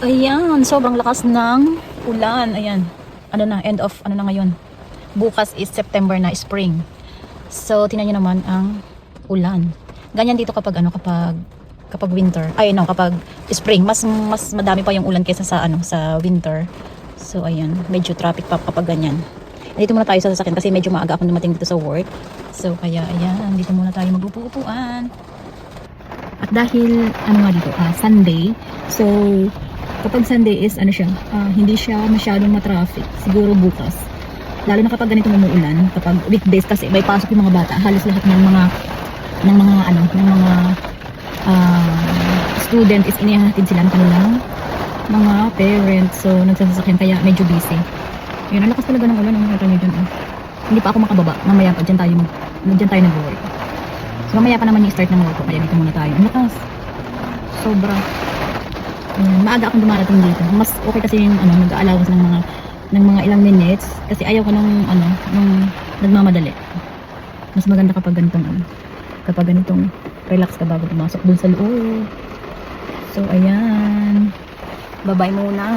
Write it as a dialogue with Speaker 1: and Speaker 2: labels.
Speaker 1: Ayan, sobrang lakas ng ulan. Ayan. Ano na, end of, ano na ngayon. Bukas is September na, spring. So, tingnan nyo naman ang ulan. Ganyan dito kapag, kapag winter. Ay, no, kapag spring. Mas madami pa yung ulan kaysa sa, sa winter. So, ayan. Medyo traffic pa kapag ganyan. Dito muna tayo sa sasakyan kasi medyo maaga akong dumating dito sa work. So, kaya, ayan. Dito muna tayo mag-upo-upuan. At dahil, dito, Sunday. So, kapag Sunday is hindi siya masyadong matraffic siguro bukas, lalo na kapag ganito umuulan. Kapag weekdays kasi may pasok yung mga bata, halos lahat ng mga student is inihahatid sila ng kanilang mga parents, so nagsasasakyan kaya medyo busy. Yun, ang lakas talaga ng ulan, nakita nyo dyan. Hindi pa ako makababa, mamaya pa dyan tayo nag-work. So mamaya pa naman yung start ng work ko, kaya dito muna tayo. Ang lakas, sobra. Maaga akong dumarating dito. Mas okay kasi yung nag-allowance ng mga ilang minutes kasi ayaw ko nung nagmamadali. Mas maganda kapag ganitong relax ka bago pumasok dun sa loob. So ayan. Bye-bye muna.